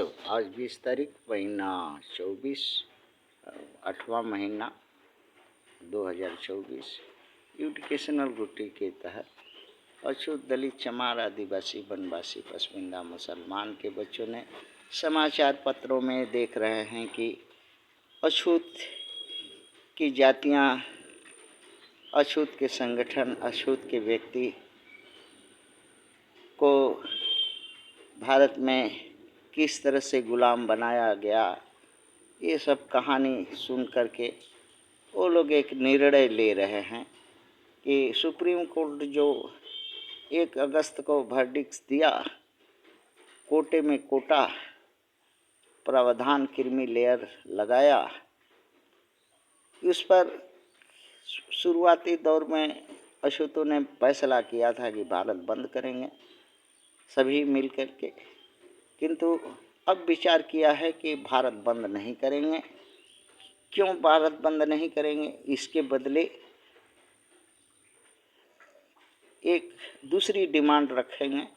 Hello. आज 20 तारीख महीना 24 8वां महीना 2024 एजुकेशनल गुट्टी के तहत अछूत दलित चमार आदिवासी वनवासी पसमिंदा मुसलमान के बच्चों ने समाचार पत्रों में देख रहे हैं कि अछूत की जातियां, अछूत के संगठन, अछूत के व्यक्ति को भारत में किस तरह से गुलाम बनाया गया, ये सब कहानी सुन कर के वो लोग एक निर्णय ले रहे हैं कि सुप्रीम कोर्ट जो 1 अगस्त को वर्डिक्ट दिया, कोटे में कोटा प्रावधान क्रीमी लेयर लगाया, उस पर शुरुआती दौर में अछूतों ने फैसला किया था कि भारत बंद करेंगे सभी मिल कर के, किंतु अब विचार किया है कि भारत बंद नहीं करेंगे। क्यों भारत बंद नहीं करेंगे? इसके बदले एक दूसरी डिमांड रखेंगे,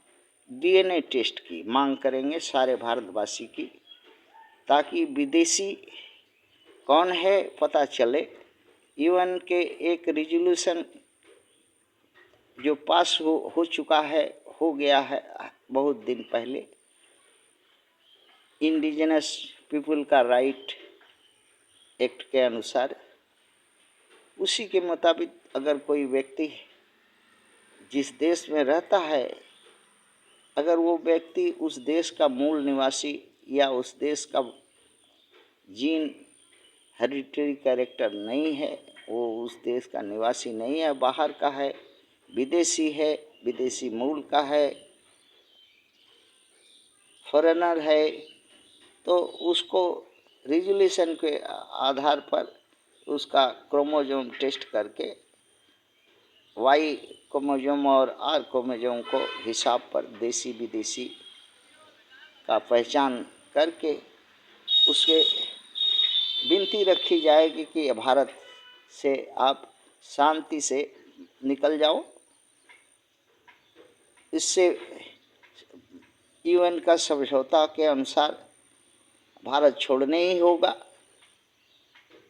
डीएनए टेस्ट की मांग करेंगे सारे भारतवासी की, ताकि विदेशी कौन है पता चले। यूएन के एक रिजोल्यूशन जो पास हो चुका है, हो गया है बहुत दिन पहले, इंडिजिनस पीपल का राइट एक्ट के अनुसार, उसी के मुताबिक अगर कोई व्यक्ति जिस देश में रहता है, अगर वो व्यक्ति उस देश का मूल निवासी या उस देश का जीन हेरिडिटरी कैरेक्टर नहीं है, वो उस देश का निवासी नहीं है, बाहर का है, विदेशी है, विदेशी मूल का है, फॉरेनर है, तो उसको रिजोल्यूशन के आधार पर उसका क्रोमोसोम टेस्ट करके वाई क्रोमोसोम और आर क्रोमोसोम को हिसाब पर देसी विदेशी का पहचान करके उसके विनती रखी जाएगी कि भारत से आप शांति से निकल जाओ। इससे यूएन का समझौता के अनुसार भारत छोड़ने ही होगा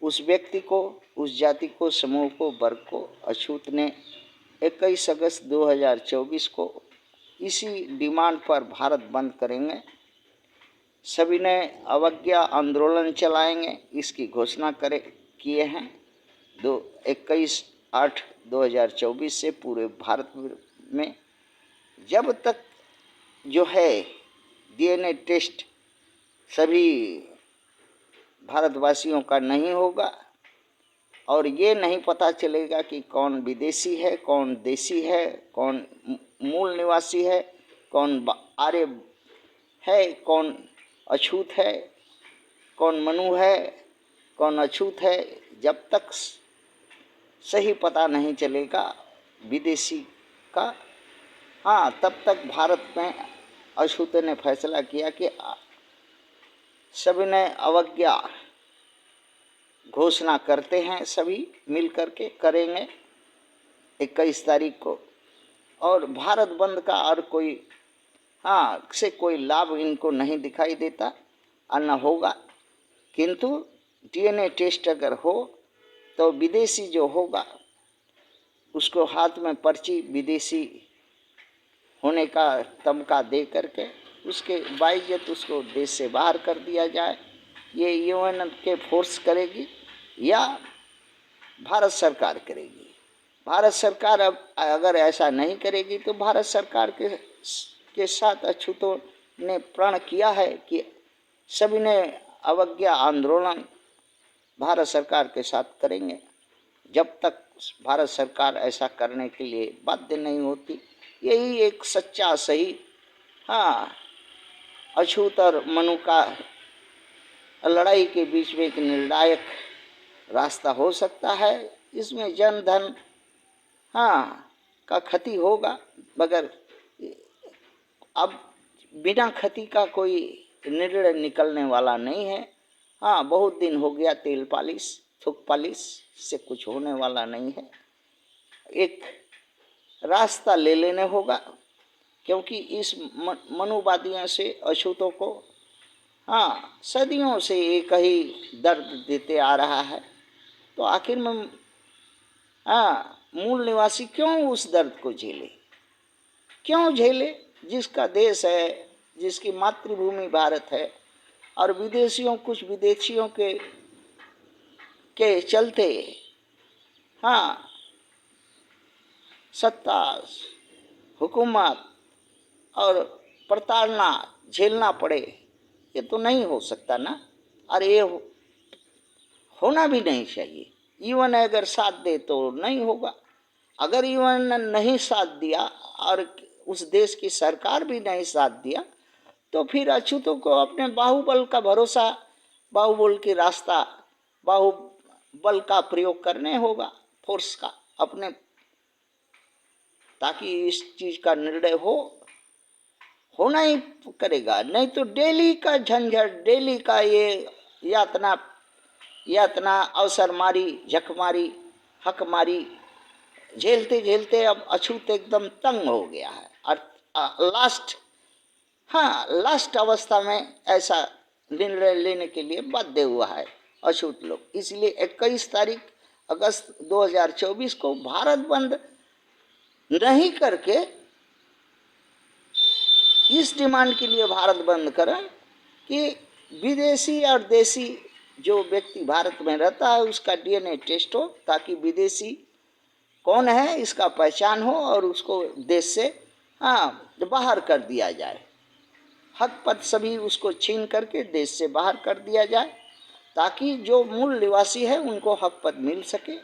उस व्यक्ति को, उस जाति को, समूह को, वर्ग को। अछूत ने 21 अगस्त 2024 को इसी डिमांड पर भारत बंद करेंगे, सभी ने अवज्ञा आंदोलन चलाएंगे, इसकी घोषणा किए हैं। 21/8/2024 से पूरे भारत में जब तक जो है डीएनए टेस्ट सभी भारतवासियों का नहीं होगा और ये नहीं पता चलेगा कि कौन विदेशी है, कौन देशी है, कौन मूल निवासी है, कौन आर्य है, कौन अछूत है, कौन मनु है, कौन अछूत है, जब तक सही पता नहीं चलेगा विदेशी का, हाँ, तब तक भारत में अछूत ने फैसला किया कि सभी ने अवज्ञा घोषणा करते हैं, सभी मिल करके करेंगे 21 तारीख को। और भारत बंद का और कोई से कोई लाभ इनको नहीं दिखाई देता और न होगा, किंतु डीएनए टेस्ट अगर हो तो विदेशी जो होगा उसको हाथ में पर्ची विदेशी होने का तमगा दे करके उसके बाइज्जत उसको देश से बाहर कर दिया जाए। ये यूएन के फोर्स करेगी या भारत सरकार करेगी। भारत सरकार अब अगर ऐसा नहीं करेगी तो भारत सरकार के साथ अछूतों ने प्रण किया है कि सभी ने अवज्ञा आंदोलन भारत सरकार के साथ करेंगे। जब तक भारत सरकार ऐसा करने के लिए बाध्य नहीं होती, यही एक सच्चा सही अछूत और मनु का लड़ाई के बीच में एक निर्णायक रास्ता हो सकता है। इसमें जन धन का क्षति होगा, मगर अब बिना क्षति का कोई निर्णय निकलने वाला नहीं है। बहुत दिन हो गया तेल पालिश थूक पालिश से कुछ होने वाला नहीं है। एक रास्ता ले लेने होगा, क्योंकि इस मनुवादियों से अछूतों को हाँ सदियों से एक ही दर्द देते आ रहा है, तो आखिर में मूल निवासी क्यों उस दर्द को झेले, क्यों झेले? जिसका देश है, जिसकी मातृभूमि भारत है, और कुछ विदेशियों के चलते हाँ सत्ता, हुकूमत और प्रताड़ना झेलना पड़े, ये तो नहीं हो सकता ना। और ये होना भी नहीं चाहिए। ईवन अगर साथ दे तो नहीं होगा, अगर ईवन नहीं साथ दिया और उस देश की सरकार भी नहीं साथ दिया, तो फिर अछूतों को अपने बाहुबल का भरोसा, बाहुबल की रास्ता, बाहुबल का प्रयोग करने होगा, फोर्स का अपने, ताकि इस चीज का निर्णय होना ही करेगा। नहीं तो डेली का झंझट, डेली का ये यातना अवसर मारी, झक मारी, हक मारी झेलते झेलते अब अछूत एकदम तंग हो गया है। और लास्ट अवस्था में ऐसा निर्णय लेने के लिए बाध्य हुआ है अछूत लोग। इसलिए 21 तारीख अगस्त 2024 को भारत बंद नहीं करके इस डिमांड के लिए भारत बंद करें कि विदेशी और देशी जो व्यक्ति भारत में रहता है उसका डीएनए टेस्ट हो, ताकि विदेशी कौन है इसका पहचान हो और उसको देश से बाहर कर दिया जाए। हक पद सभी उसको छीन करके देश से बाहर कर दिया जाए, ताकि जो मूल निवासी है उनको हक पद मिल सके।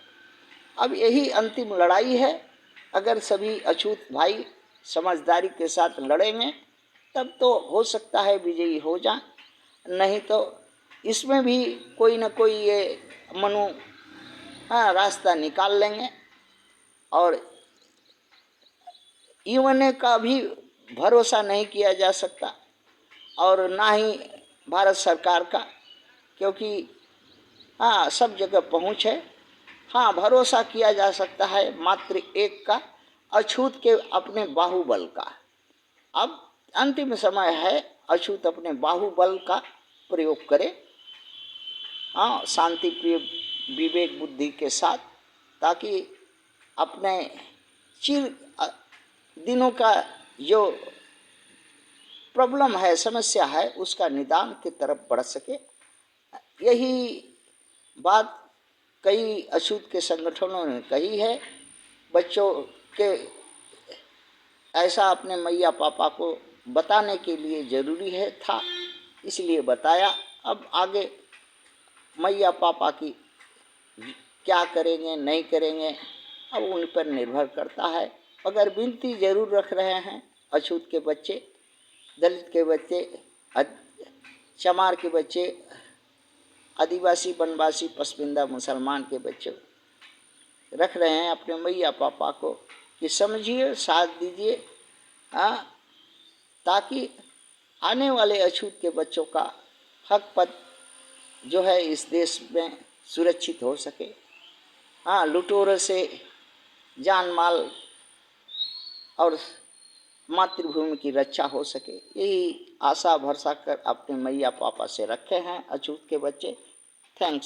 अब यही अंतिम लड़ाई है। अगर सभी अछूत भाई समझदारी के साथ लड़ेंगे तब तो हो सकता है विजयी हो जाए, नहीं तो इसमें भी कोई ना कोई ये मनु रास्ता निकाल लेंगे। और ईवन का भी भरोसा नहीं किया जा सकता और ना ही भारत सरकार का, क्योंकि सब जगह पहुंच है। भरोसा किया जा सकता है मात्र एक का, अछूत के अपने बाहुबल का। अब अंतिम समय है, अछूत अपने बाहुबल का प्रयोग करे, शांति प्रिय विवेक बुद्धि के साथ, ताकि अपने चिर दिनों का जो प्रॉब्लम है, समस्या है, उसका निदान की तरफ बढ़ सके। यही बात कई अछूत के संगठनों ने कही है। बच्चों के ऐसा अपने मैया पापा को बताने के लिए जरूरी था, इसलिए बताया। अब आगे मैया पापा की क्या करेंगे नहीं करेंगे अब उन पर निर्भर करता है। अगर विनती जरूर रख रहे हैं अछूत के बच्चे, दलित के बच्चे, चमार के बच्चे, आदिवासी बनवासी पसमिंदा मुसलमान के बच्चे रख रहे हैं अपने मैया पापा को कि समझिए, साथ दीजिए, ताकि आने वाले अछूत के बच्चों का हक पद जो है इस देश में सुरक्षित हो सके। लुटेरों से जान माल और मातृभूमि की रक्षा हो सके, यही आशा भरसा कर अपने मैया पापा से रखे हैं अछूत के बच्चे। थैंक्स।